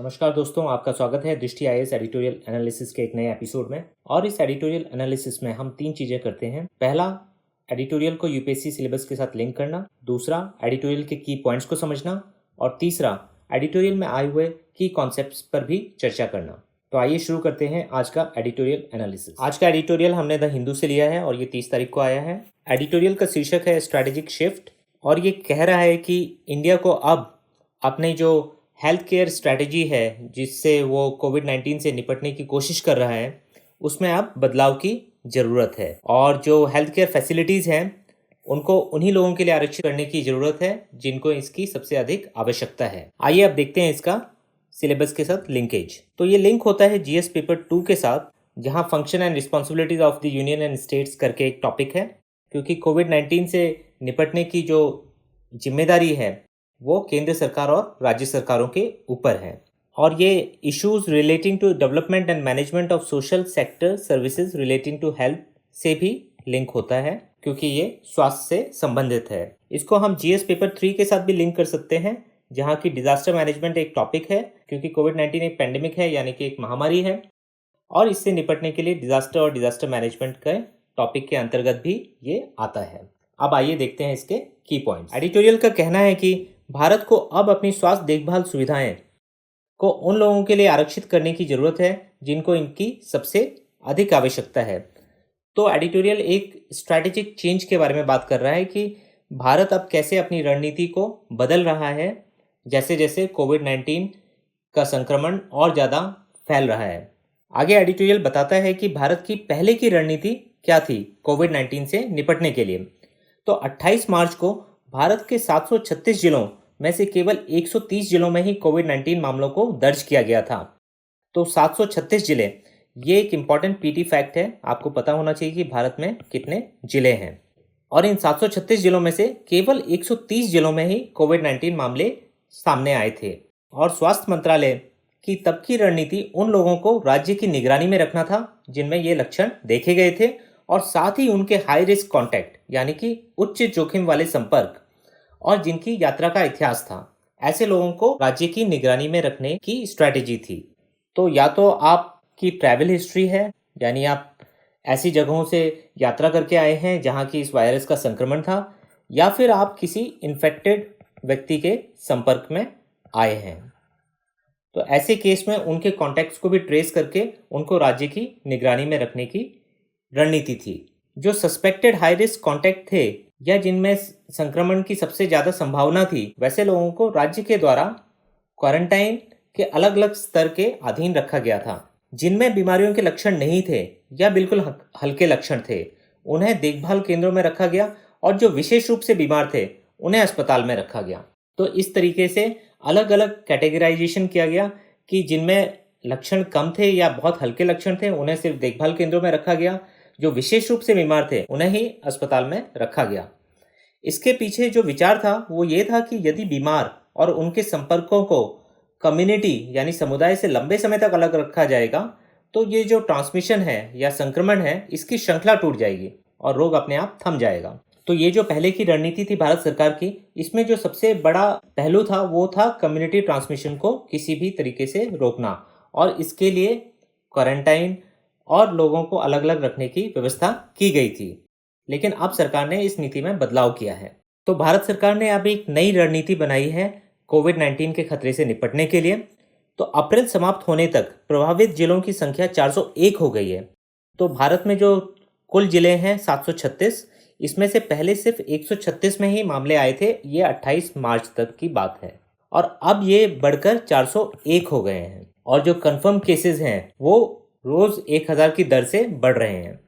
नमस्कार दोस्तों, आपका स्वागत है दृष्टि आईएएस एडिटोरियल एनालिसिस के एक नए एपिसोड में। और इस एडिटोरियल एनालिसिस में हम 3 चीज़ें करते हैं। पहला, एडिटोरियल को यूपीएससी सिलेबस के साथ लिंक करना। दूसरा, एडिटोरियल के की पॉइंट्स को समझना। और तीसरा, एडिटोरियल में आए हुए की कॉन्सेप्ट्स पर भी चर्चा करना। तो आइए शुरू करते हैं आज का एडिटोरियल एनालिसिस। आज का एडिटोरियल हमने द हिंदू से लिया है और ये 30 तारीख को आया है। एडिटोरियल का शीर्षक है स्ट्रैटेजिक शिफ्ट और ये कह रहा है कि इंडिया को अब अपने जो हेल्थ केयर स्ट्रैटेजी है जिससे वो कोविड-19 से निपटने की कोशिश कर रहा है उसमें अब बदलाव की ज़रूरत है। और जो हेल्थ केयर फैसिलिटीज़ हैं उनको उन्हीं लोगों के लिए आरक्षित करने की ज़रूरत है जिनको इसकी सबसे अधिक आवश्यकता है। आइए अब देखते हैं इसका सिलेबस के साथ लिंकेज। तो ये लिंक होता है जीएस पेपर 2 के साथ, जहाँ function and responsibilities of the union and states करके एक टॉपिक है। क्योंकि कोविड-19 से निपटने की जो जिम्मेदारी है वो केंद्र सरकार और राज्य सरकारों के ऊपर है। और ये issues relating to development and management of social sector services relating to health से भी लिंक होता है, क्योंकि ये स्वास्थ्य से संबंधित है। इसको हम जीएस पेपर 3 के साथ भी लिंक कर सकते हैं, जहाँ की डिजास्टर मैनेजमेंट एक टॉपिक है, क्योंकि कोविड-19 एक पेंडेमिक है, यानी कि एक महामारी है। और इससे निपटने के लिए डिजास्टर और डिजास्टर मैनेजमेंट के टॉपिक के अंतर्गत भी ये आता है। अब आइए देखते हैं इसके की पॉइंट्स। एडिटोरियल का कहना है कि भारत को अब अपनी स्वास्थ्य देखभाल सुविधाएं को उन लोगों के लिए आरक्षित करने की जरूरत है जिनको इनकी सबसे अधिक आवश्यकता है। तो एडिटोरियल एक स्ट्रैटेजिक चेंज के बारे में बात कर रहा है कि भारत अब कैसे अपनी रणनीति को बदल रहा है जैसे जैसे कोविड-19 का संक्रमण और ज़्यादा फैल रहा है। आगे एडिटोरियल बताता है कि भारत की पहले की रणनीति क्या थी कोविड-19 से निपटने के लिए। तो 28 मार्च को भारत के 736 जिलों में से केवल 130 जिलों में ही कोविड-19 मामलों को दर्ज किया गया था। तो 736 जिले, ये एक इम्पॉर्टेंट पीटी फैक्ट है। आपको पता होना चाहिए कि भारत में कितने जिले हैं। और इन 736 जिलों में से केवल 130 जिलों में ही कोविड-19 मामले सामने आए थे। और स्वास्थ्य मंत्रालय की तब की रणनीति उन लोगों को राज्य की निगरानी में रखना था जिनमें ये लक्षण देखे गए थे, और साथ ही उनके हाई रिस्क कॉन्टैक्ट यानी कि उच्च जोखिम वाले संपर्क और जिनकी यात्रा का इतिहास था, ऐसे लोगों को राज्य की निगरानी में रखने की स्ट्रैटेजी थी। तो या तो आपकी ट्रैवल हिस्ट्री है, यानी आप ऐसी जगहों से यात्रा करके आए हैं जहां की इस वायरस का संक्रमण था, या फिर आप किसी इन्फेक्टेड व्यक्ति के संपर्क में आए हैं। तो ऐसे केस में उनके कॉन्टैक्ट्स को भी ट्रेस करके उनको राज्य की निगरानी में रखने की रणनीति थी। जो सस्पेक्टेड हाई रिस्क कॉन्टैक्ट थे या जिनमें संक्रमण की सबसे ज़्यादा संभावना थी, वैसे लोगों को राज्य के द्वारा क्वारंटाइन के अलग अलग स्तर के अधीन रखा गया था। जिनमें बीमारियों के लक्षण नहीं थे या बिल्कुल हल्के लक्षण थे, उन्हें देखभाल केंद्रों में रखा गया, और जो विशेष रूप से बीमार थे उन्हें अस्पताल में रखा गया। तो इस तरीके से अलग अलग कैटेगराइजेशन किया गया कि जिनमें लक्षण कम थे या बहुत हल्के लक्षण थे उन्हें सिर्फ देखभाल केंद्रों में रखा गया, जो विशेष रूप से बीमार थे उन्हें ही अस्पताल में रखा गया। इसके पीछे जो विचार था वो ये था कि यदि बीमार और उनके संपर्कों को कम्युनिटी यानी समुदाय से लंबे समय तक अलग रखा जाएगा तो ये जो ट्रांसमिशन है या संक्रमण है इसकी श्रृंखला टूट जाएगी और रोग अपने आप थम जाएगा। तो ये जो पहले की रणनीति थी भारत सरकार की, इसमें जो सबसे बड़ा पहलू था वो था कम्युनिटी ट्रांसमिशन को किसी भी तरीके से रोकना, और इसके लिए क्वारंटाइन और लोगों को अलग अलग रखने की व्यवस्था की गई थी। लेकिन अब सरकार ने इस नीति में बदलाव किया है। तो भारत सरकार ने अब एक नई रणनीति बनाई है कोविड-19 के खतरे से निपटने के लिए। तो अप्रैल समाप्त होने तक प्रभावित जिलों की संख्या 401 हो गई है। तो भारत में जो कुल जिले हैं 736, इसमें से पहले सिर्फ 136 में ही मामले आए थे। ये 28 मार्च तक की बात है, और अब ये बढ़कर 401 हो गए हैं। और जो कंफर्म केसेस हैं वो रोज 1000 की दर से बढ़ रहे हैं,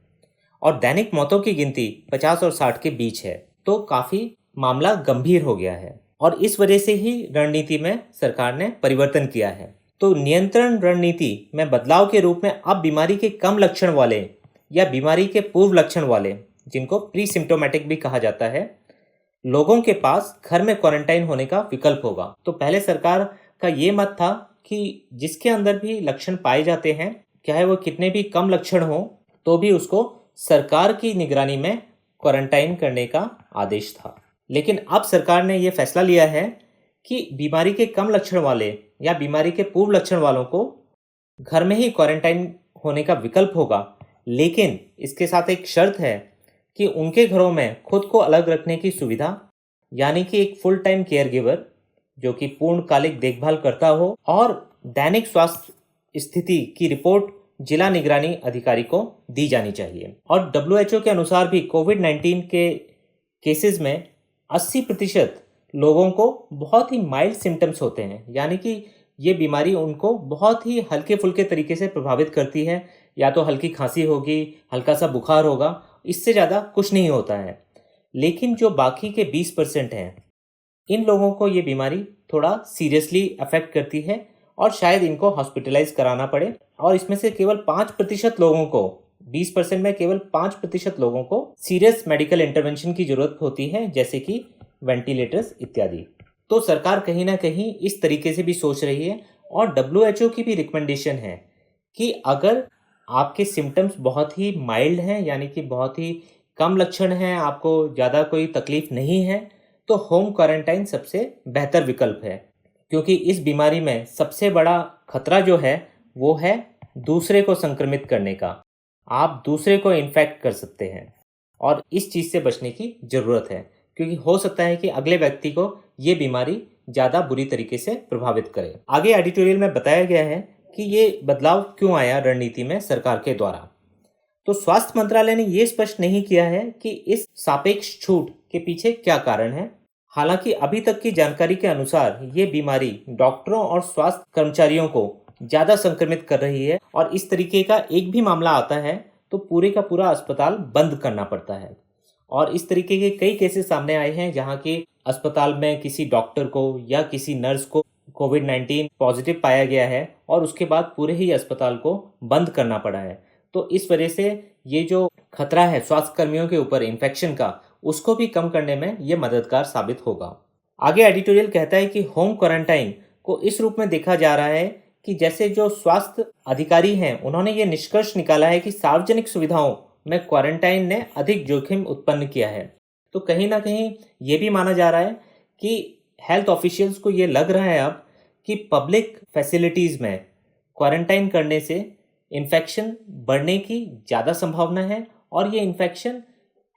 और दैनिक मौतों की गिनती 50 और 60 के बीच है। तो काफी मामला गंभीर हो गया है, और इस वजह से ही रणनीति में सरकार ने परिवर्तन किया है। तो नियंत्रण रणनीति में बदलाव के रूप में अब बीमारी के कम लक्षण वाले या बीमारी के पूर्व लक्षण वाले, जिनको प्री सिम्टोमेटिक भी कहा जाता है, लोगों के पास घर में क्वारंटाइन होने का विकल्प होगा। तो पहले सरकार का ये मत था कि जिसके अंदर भी लक्षण पाए जाते हैं, चाहे वो कितने भी कम लक्षण हो, तो भी उसको सरकार की निगरानी में क्वारंटाइन करने का आदेश था। लेकिन अब सरकार ने यह फैसला लिया है कि बीमारी के कम लक्षण वाले या बीमारी के पूर्व लक्षण वालों को घर में ही क्वारंटाइन होने का विकल्प होगा, लेकिन इसके साथ एक शर्त है कि उनके घरों में खुद को अलग रखने की सुविधा, यानी कि एक फुल टाइम केयर गिवर जो कि पूर्णकालिक देखभाल करता हो और दैनिक स्वास्थ्य स्थिति की रिपोर्ट जिला निगरानी अधिकारी को दी जानी चाहिए। और WHO के अनुसार भी कोविड-19 के केसेस में 80% लोगों को बहुत ही माइल्ड सिम्टम्स होते हैं, यानी कि ये बीमारी उनको बहुत ही हल्के फुल्के तरीके से प्रभावित करती है। या तो हल्की खांसी होगी, हल्का सा बुखार होगा, इससे ज़्यादा कुछ नहीं होता है। लेकिन जो बाकी के 20% हैं, इन लोगों को ये बीमारी थोड़ा सीरियसली अफेक्ट करती है और शायद इनको हॉस्पिटलाइज कराना पड़े। और इसमें से केवल 5% लोगों को, 20% में केवल 5% लोगों को सीरियस मेडिकल इंटरवेंशन की जरूरत होती है, जैसे कि वेंटिलेटर्स इत्यादि। तो सरकार कहीं ना कहीं इस तरीके से भी सोच रही है। और WHO की भी रिकमेंडेशन है कि अगर आपके सिम्टम्स बहुत ही माइल्ड हैं, यानी कि बहुत ही कम लक्षण हैं, आपको ज़्यादा कोई तकलीफ नहीं है, तो होम क्वारंटाइन सबसे बेहतर विकल्प है। क्योंकि इस बीमारी में सबसे बड़ा खतरा जो है वो है दूसरे को संक्रमित करने का। आप दूसरे को इन्फेक्ट कर सकते हैं और इस चीज़ से बचने की ज़रूरत है, क्योंकि हो सकता है कि अगले व्यक्ति को ये बीमारी ज़्यादा बुरी तरीके से प्रभावित करे। आगे एडिटोरियल में बताया गया है कि ये बदलाव क्यों आया रणनीति में सरकार के द्वारा। तो स्वास्थ्य मंत्रालय ने ये स्पष्ट नहीं किया है कि इस सापेक्ष छूट के पीछे क्या कारण है। हालांकि अभी तक की जानकारी के अनुसार ये बीमारी डॉक्टरों और स्वास्थ्य कर्मचारियों को ज़्यादा संक्रमित कर रही है और इस तरीके का एक भी मामला आता है तो पूरे का पूरा अस्पताल बंद करना पड़ता है। और इस तरीके के कई केसेस सामने आए हैं जहां कि अस्पताल में किसी डॉक्टर को या किसी नर्स को कोविड-19 पॉजिटिव पाया गया है और उसके बाद पूरे ही अस्पताल को बंद करना पड़ा है। तो इस वजह से ये जो खतरा है स्वास्थ्य कर्मियों के ऊपर इन्फेक्शन का, उसको भी कम करने में ये मददगार साबित होगा। आगे एडिटोरियल कहता है कि होम क्वारंटाइन को इस रूप में देखा जा रहा है कि जैसे जो स्वास्थ्य अधिकारी हैं उन्होंने ये निष्कर्ष निकाला है कि सार्वजनिक सुविधाओं में क्वारंटाइन ने अधिक जोखिम उत्पन्न किया है। तो कहीं ना कहीं ये भी माना जा रहा है कि हेल्थ ऑफिशियल्स को ये लग रहा है अब कि पब्लिक फैसिलिटीज़ में क्वारंटाइन करने से इन्फेक्शन बढ़ने की ज़्यादा संभावना है और ये इन्फेक्शन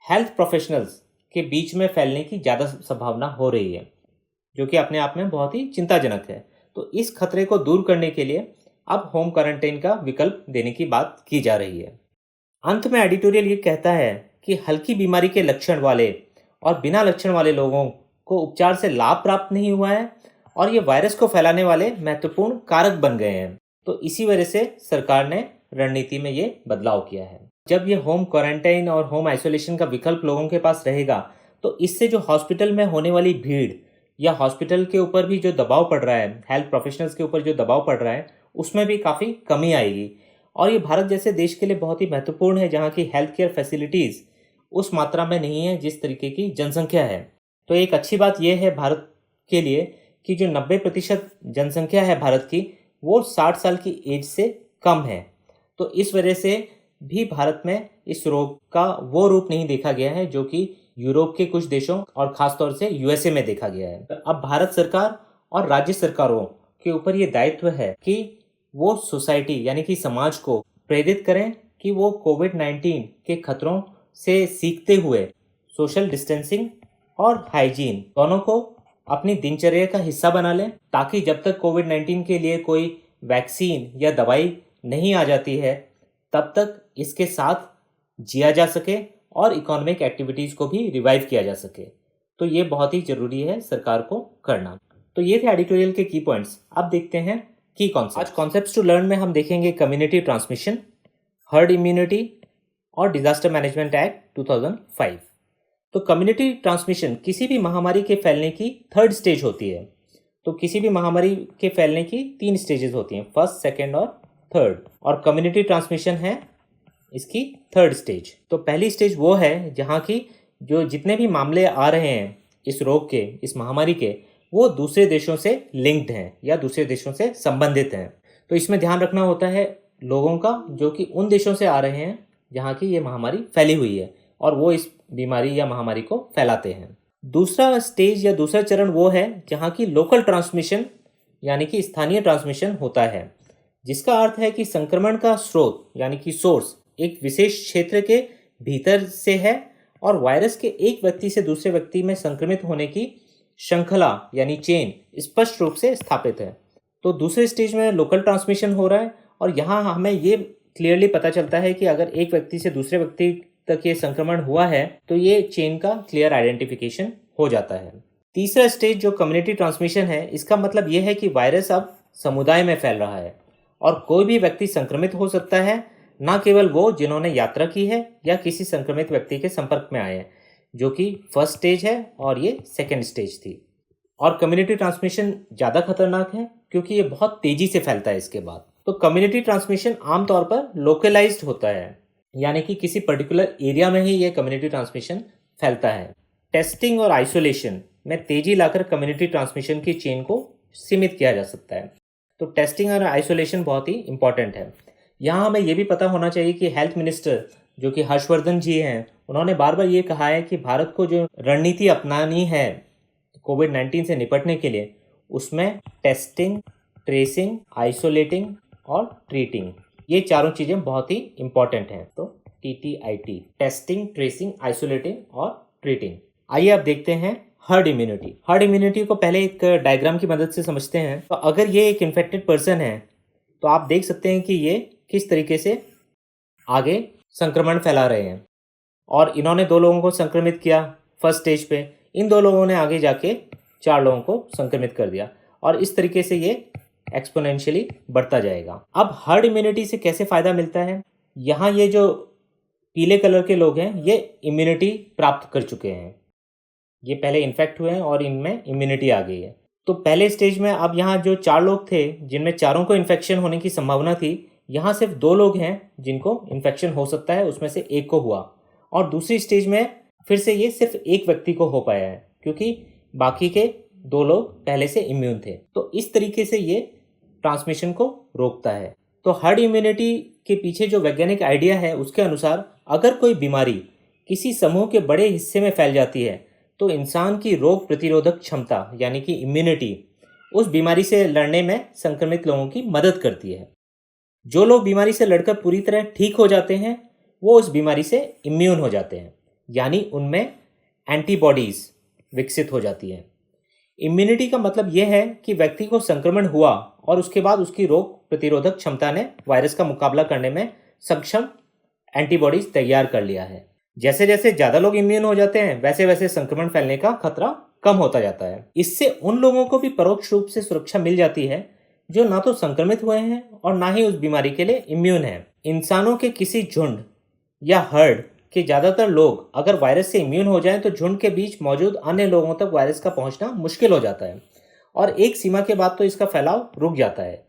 हेल्थ प्रोफेशनल्स के बीच में फैलने की ज़्यादा संभावना हो रही है, जो कि अपने आप में बहुत ही चिंताजनक है। तो इस खतरे को दूर करने के लिए अब होम क्वारंटाइन का विकल्प देने की बात की जा रही है। अंत में एडिटोरियल ये कहता है कि हल्की बीमारी के लक्षण वाले और बिना लक्षण वाले लोगों को उपचार से लाभ प्राप्त नहीं हुआ है और ये वायरस को फैलाने वाले महत्वपूर्ण कारक बन गए हैं। तो इसी वजह से सरकार ने रणनीति में ये बदलाव किया है। जब ये होम क्वारंटाइन और होम आइसोलेशन का विकल्प लोगों के पास रहेगा तो इससे जो हॉस्पिटल में होने वाली भीड़ या हॉस्पिटल के ऊपर भी जो दबाव पड़ रहा है, हेल्थ प्रोफेशनल्स के ऊपर जो दबाव पड़ रहा है, उसमें भी काफ़ी कमी आएगी। और ये भारत जैसे देश के लिए बहुत ही महत्वपूर्ण है जहाँ की हेल्थ केयर फैसिलिटीज़ उस मात्रा में नहीं है जिस तरीके की जनसंख्या है। तो एक अच्छी बात यह है भारत के लिए कि जो 90% जनसंख्या है भारत की वो 60 साल की एज से कम है। तो इस वजह से भी भारत में इस रोग का वो रूप नहीं देखा गया है जो कि यूरोप के कुछ देशों और ख़ासतौर से USA में देखा गया है। अब भारत सरकार और राज्य सरकारों के ऊपर ये दायित्व है कि वो सोसाइटी यानी कि समाज को प्रेरित करें कि वो कोविड-19 के खतरों से सीखते हुए सोशल डिस्टेंसिंग और हाइजीन दोनों को अपनी दिनचर्या का हिस्सा बना लें, ताकि जब तक कोविड-19 के लिए कोई वैक्सीन या दवाई नहीं आ जाती है तब तक इसके साथ जिया जा सके और इकोनॉमिक एक्टिविटीज़ को भी रिवाइव किया जा सके। तो ये बहुत ही ज़रूरी है सरकार को करना। तो ये थे एडिटोरियल के की पॉइंट्स। अब देखते हैं की कॉन्सेप्ट। आज कॉन्सेप्ट्स टू लर्न में हम देखेंगे कम्युनिटी ट्रांसमिशन, हर्ड इम्यूनिटी और डिजास्टर मैनेजमेंट एक्ट 2005। तो कम्युनिटी ट्रांसमिशन किसी भी महामारी के फैलने की थर्ड स्टेज होती है। तो किसी भी महामारी के फैलने की 3 स्टेजेस होती हैं, फर्स्ट, सेकेंड और थर्ड। और कम्युनिटी ट्रांसमिशन है इसकी थर्ड स्टेज। तो पहली स्टेज वो है जहाँ की जो जितने भी मामले आ रहे हैं इस रोग के, इस महामारी के, वो दूसरे देशों से लिंक्ड हैं या दूसरे देशों से संबंधित हैं। तो इसमें ध्यान रखना होता है लोगों का जो कि उन देशों से आ रहे हैं जहाँ की ये महामारी फैली हुई है और वो इस बीमारी या महामारी को फैलाते हैं। दूसरा स्टेज या दूसरा चरण वो है जहाँ की लोकल ट्रांसमिशन यानी कि स्थानीय ट्रांसमिशन होता है, जिसका अर्थ है कि संक्रमण का स्रोत यानी कि सोर्स एक विशेष क्षेत्र के भीतर से है और वायरस के एक व्यक्ति से दूसरे व्यक्ति में संक्रमित होने की श्रृंखला यानी चेन स्पष्ट रूप से स्थापित है। तो दूसरे स्टेज में लोकल ट्रांसमिशन हो रहा है और यहाँ हमें ये क्लियरली पता चलता है कि अगर एक व्यक्ति से दूसरे व्यक्ति तक ये संक्रमण हुआ है तो ये चेन का क्लियर आइडेंटिफिकेशन हो जाता है। तीसरा स्टेज जो कम्युनिटी ट्रांसमिशन है, इसका मतलब ये है कि वायरस अब समुदाय में फैल रहा है और कोई भी व्यक्ति संक्रमित हो सकता है, न केवल वो जिन्होंने यात्रा की है या किसी संक्रमित व्यक्ति के संपर्क में आए हैं, जो कि फर्स्ट स्टेज है और ये सेकेंड स्टेज थी। और कम्युनिटी ट्रांसमिशन ज़्यादा खतरनाक है क्योंकि ये बहुत तेज़ी से फैलता है इसके बाद। तो कम्युनिटी ट्रांसमिशन आमतौर पर लोकलाइज्ड होता है, यानी कि किसी पर्टिकुलर एरिया में ही ये कम्युनिटी ट्रांसमिशन फैलता है। टेस्टिंग और आइसोलेशन में तेज़ी लाकर कम्युनिटी ट्रांसमिशन की चेन को सीमित किया जा सकता है। तो टेस्टिंग और आइसोलेशन बहुत ही इंपॉर्टेंट है। यहाँ हमें ये भी पता होना चाहिए कि हेल्थ मिनिस्टर जो कि हर्षवर्धन जी हैं, उन्होंने बार बार ये कहा है कि भारत को जो रणनीति अपनानी है कोविड-19 से निपटने के लिए, उसमें टेस्टिंग, ट्रेसिंग, आइसोलेटिंग और ट्रीटिंग, ये चारों चीज़ें बहुत ही इंपॉर्टेंट हैं। तो TTIT, टेस्टिंग, ट्रेसिंग, आइसोलेटिंग और ट्रीटिंग। आइए अब देखते हैं हर्ड इम्यूनिटी। हर्ड इम्यूनिटी को पहले एक डायग्राम की मदद से समझते हैं। तो अगर ये एक इन्फेक्टेड पर्सन है तो आप देख सकते हैं कि ये किस तरीके से आगे संक्रमण फैला रहे हैं और इन्होंने 2 लोगों को संक्रमित किया फर्स्ट स्टेज पे, इन 2 लोगों ने आगे जाके 4 लोगों को संक्रमित कर दिया और इस तरीके से ये एक्सपोनेंशियली बढ़ता जाएगा। अब हर्ड इम्यूनिटी से कैसे फ़ायदा मिलता है? यहाँ ये जो पीले कलर के लोग हैं ये इम्यूनिटी प्राप्त कर चुके हैं, ये पहले इन्फेक्ट हुए हैं और इनमें इम्यूनिटी आ गई है। तो पहले स्टेज में अब यहाँ जो 4 लोग थे जिनमें चारों को इन्फेक्शन होने की संभावना थी, यहाँ सिर्फ 2 लोग हैं जिनको इन्फेक्शन हो सकता है, उसमें से एक को हुआ। और दूसरी स्टेज में फिर से ये सिर्फ एक व्यक्ति को हो पाया है क्योंकि बाकी के 2 लोग पहले से इम्यून थे। तो इस तरीके से ये ट्रांसमिशन को रोकता है। तो हर्ड इम्यूनिटी के पीछे जो वैज्ञानिक आइडिया है उसके अनुसार अगर कोई बीमारी किसी समूह के बड़े हिस्से में फैल जाती है तो इंसान की रोग प्रतिरोधक क्षमता यानी कि इम्यूनिटी उस बीमारी से लड़ने में संक्रमित लोगों की मदद करती है। जो लोग बीमारी से लड़कर पूरी तरह ठीक हो जाते हैं वो उस बीमारी से इम्यून हो जाते हैं, यानी उनमें एंटीबॉडीज विकसित हो जाती है। इम्यूनिटी का मतलब यह है कि व्यक्ति को संक्रमण हुआ और उसके बाद उसकी रोग प्रतिरोधक क्षमता ने वायरस का मुकाबला करने में सक्षम एंटीबॉडीज तैयार कर लिया है। जैसे जैसे ज़्यादा लोग इम्यून हो जाते हैं वैसे वैसे संक्रमण फैलने का खतरा कम होता जाता है। इससे उन लोगों को भी परोक्ष रूप से सुरक्षा मिल जाती है जो ना तो संक्रमित हुए हैं और ना ही उस बीमारी के लिए इम्यून हैं। इंसानों के किसी झुंड या हर्ड के ज़्यादातर लोग अगर वायरस से इम्यून हो जाएं तो झुंड के बीच मौजूद अन्य लोगों तक वायरस का पहुंचना मुश्किल हो जाता है और एक सीमा के बाद तो इसका फैलाव रुक जाता है।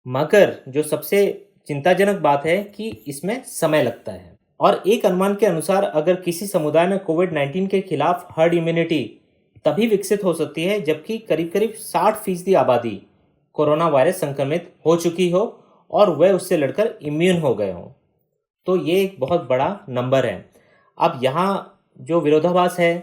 मगर जो सबसे चिंताजनक बात है कि इसमें समय लगता है और एक अनुमान के अनुसार अगर किसी समुदाय में कोविड-19 के खिलाफ हर्ड इम्यूनिटी तभी विकसित हो सकती है जबकि करीब करीब 60% आबादी कोरोना वायरस संक्रमित हो चुकी हो और वह उससे लड़कर इम्यून हो गए हों। तो ये एक बहुत बड़ा नंबर है। अब यहाँ जो विरोधाभास है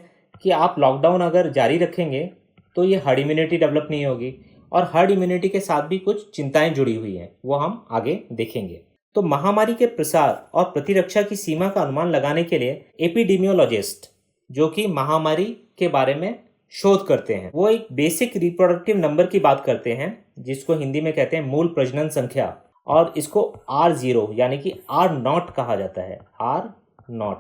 कि आप लॉकडाउन अगर जारी रखेंगे तो ये हर्ड इम्यूनिटी डेवलप नहीं होगी और हर्ड इम्यूनिटी के साथ भी कुछ चिंताएं जुड़ी हुई हैं, वो हम आगे देखेंगे। तो महामारी के प्रसार और प्रतिरक्षा की सीमा का अनुमान लगाने के लिए एपिडेमियोलॉजिस्ट जो कि महामारी के बारे में शोध करते हैं, वो एक बेसिक रिप्रोडक्टिव नंबर की बात करते हैं जिसको हिंदी में कहते हैं मूल प्रजनन संख्या और इसको R0 यानी कि R0 कहा जाता है, R0।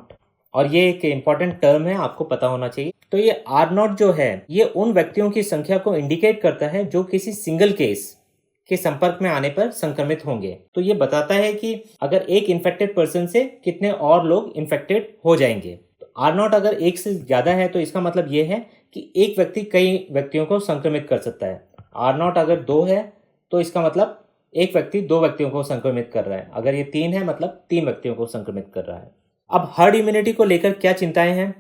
और ये एक इम्पॉर्टेंट टर्म है, आपको पता होना चाहिए। तो ये R0 जो है ये उन व्यक्तियों की संख्या को इंडिकेट करता है जो किसी सिंगल केस के संपर्क में आने पर संक्रमित होंगे। तो ये बताता है कि अगर एक इन्फेक्टेड पर्सन से कितने और लोग इन्फेक्टेड हो जाएंगे। तो R0 अगर 1 से ज़्यादा है तो इसका मतलब ये है कि एक व्यक्ति कई व्यक्तियों को संक्रमित कर सकता है। R0 अगर 2 है तो इसका मतलब एक व्यक्ति 2 व्यक्तियों को संक्रमित कर रहा है। अगर ये 3 है मतलब 3 व्यक्तियों को संक्रमित कर रहा है। अब हर्ड इम्यूनिटी को लेकर क्या चिंताएं हैं?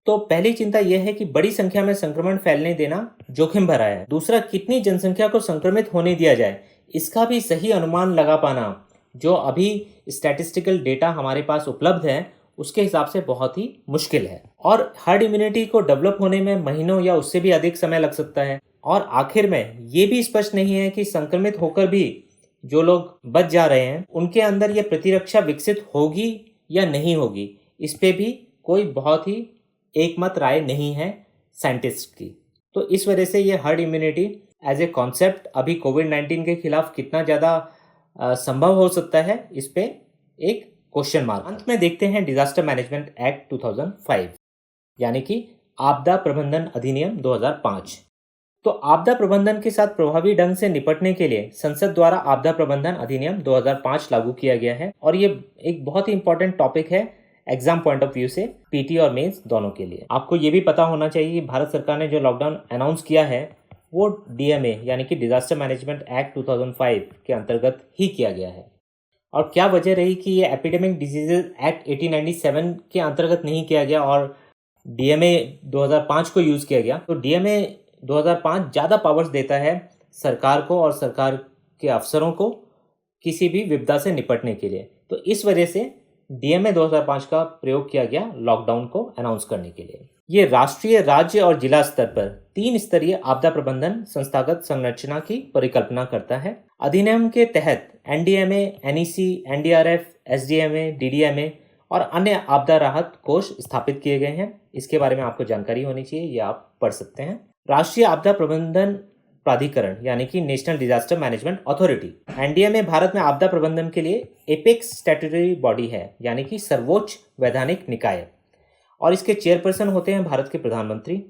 तो पहली चिंता यह है कि बड़ी संख्या में संक्रमण फैलने देना जोखिम भरा है। दूसरा, कितनी जनसंख्या को संक्रमित होने दिया जाए इसका भी सही अनुमान लगा पाना जो अभी स्टैटिस्टिकल डेटा हमारे पास उपलब्ध है उसके हिसाब से बहुत ही मुश्किल है और हर्ड इम्यूनिटी को डेवलप होने में महीनों या उससे भी अधिक समय लग सकता है और आखिर में ये भी स्पष्ट नहीं है कि संक्रमित होकर भी जो लोग बच जा रहे हैं उनके अंदर ये प्रतिरक्षा विकसित होगी या नहीं होगी। इस पे भी कोई बहुत ही एकमत राय नहीं है साइंटिस्ट की। तो इस वजह से ये herd immunity as a concept अभी कोविड-19 के खिलाफ कितना ज़्यादा संभव हो सकता है, इस पे एक क्वेश्चन मार्क। अंत में देखते हैं डिजास्टर मैनेजमेंट एक्ट 2005 यानी कि आपदा प्रबंधन अधिनियम 2005। तो आपदा प्रबंधन के साथ प्रभावी ढंग से निपटने के लिए संसद द्वारा आपदा प्रबंधन अधिनियम 2005 लागू किया गया है और ये एक बहुत ही इंपॉर्टेंट टॉपिक है एग्जाम पॉइंट ऑफ व्यू से, पीटी और मेंस दोनों के लिए। आपको ये भी पता होना चाहिए कि भारत सरकार ने जो लॉकडाउन अनाउंस किया है वो डीएमए यानी कि डिजास्टर मैनेजमेंट एक्ट 2005 के अंतर्गत ही किया गया है। और क्या वजह रही कि ये एपिडेमिक डिजीजेज एक्ट 1897 के अंतर्गत नहीं किया गया और डीएमए 2005 को यूज़ किया गया? तो डीएमए 2005 ज़्यादा पावर्स देता है सरकार को और सरकार के अफसरों को किसी भी विपदा से निपटने के लिए। तो इस वजह से डीएमए 2005 का प्रयोग किया गया लॉकडाउन को अनाउंस करने के लिए। ये राष्ट्रीय, राज्य और जिला स्तर पर 3 स्तरीय आपदा प्रबंधन संस्थागत संरचना की परिकल्पना करता है। अधिनियम के तहत NDMA, NEC, NDRF, SDMA, DDMA और अन्य आपदा राहत कोष स्थापित किए गए हैं। इसके बारे में आपको जानकारी होनी चाहिए, ये आप पढ़ सकते हैं। राष्ट्रीय आपदा प्रबंधन प्राधिकरण यानी कि national disaster management authority, NDMA Bharat में आपदा प्रबंधन के लिए एपेक्स स्टैट्यूटरी बॉडी है यानी कि सर्वोच्च वैधानिक निकाय, और इसके चेयरपर्सन होते हैं भारत के प्रधानमंत्री।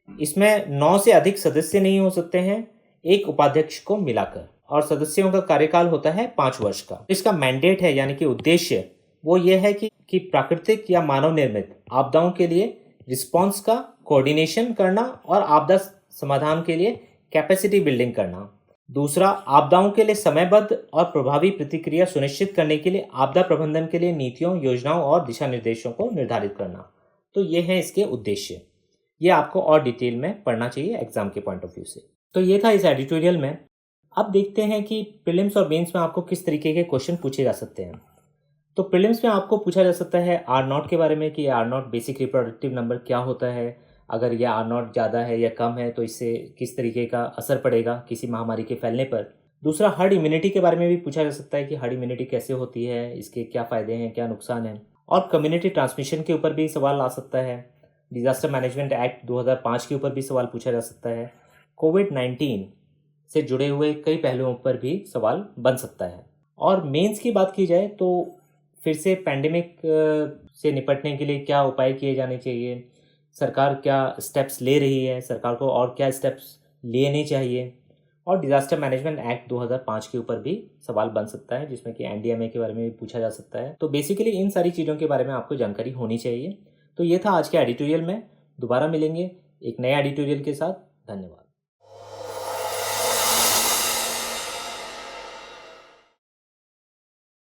इसमें 9 से अधिक सदस्य नहीं हो सकते हैं, एक उपाध्यक्ष को मिलाकर, और सदस्यों का कार्यकाल होता है 5 वर्ष का। इसका मैंडेट है यानी कि उद्देश्य वो ये है कि प्राकृतिक या मानव निर्मित आपदाओं के लिए रिस्पॉन्स का कोऑर्डिनेशन करना और आपदा समाधान के लिए कैपेसिटी बिल्डिंग करना। दूसरा, आपदाओं के लिए समयबद्ध और प्रभावी प्रतिक्रिया सुनिश्चित करने के लिए आपदा प्रबंधन के लिए नीतियों, योजनाओं और दिशा निर्देशों को निर्धारित करना। तो ये है इसके उद्देश्य। ये आपको और डिटेल में पढ़ना चाहिए एग्जाम के पॉइंट ऑफ व्यू से। तो ये था इस एडिटोरियल में। अब देखते हैं कि प्रीलिम्स और मेंस में आपको किस तरीके के क्वेश्चन पूछे जा सकते हैं। तो प्रीलिम्स में आपको पूछा जा सकता है R0 के बारे में कि R0 बेसिक रिप्रोडक्टिव नंबर क्या होता है, अगर यह R0 ज़्यादा है या कम है तो इससे किस तरीके का असर पड़ेगा किसी महामारी के फैलने पर। दूसरा, हर्ड इम्यूनिटी के बारे में भी पूछा जा सकता है कि हर्ड इम्यूनिटी कैसे होती है, इसके क्या फ़ायदे हैं, क्या नुकसान हैं। और कम्युनिटी ट्रांसमिशन के ऊपर भी सवाल आ सकता है। डिजास्टर मैनेजमेंट एक्ट 2005 के ऊपर भी सवाल पूछा जा सकता है। कोविड-19 से जुड़े हुए कई पहलुओं पर भी सवाल बन सकता है। और मेंस की बात की जाए तो फिर से पैंडेमिक से निपटने के लिए क्या उपाय किए जाने चाहिए, सरकार क्या स्टेप्स ले रही है, सरकार को और क्या स्टेप्स लेने चाहिए, और डिजास्टर मैनेजमेंट एक्ट 2005 के ऊपर भी सवाल बन सकता है जिसमें कि एनडीएमए के बारे में भी पूछा जा सकता है। तो बेसिकली इन सारी चीज़ों के बारे में आपको जानकारी होनी चाहिए। तो ये था आज के एडिटोरियल में। दोबारा मिलेंगे एक नए एडिटोरियल के साथ। धन्यवाद।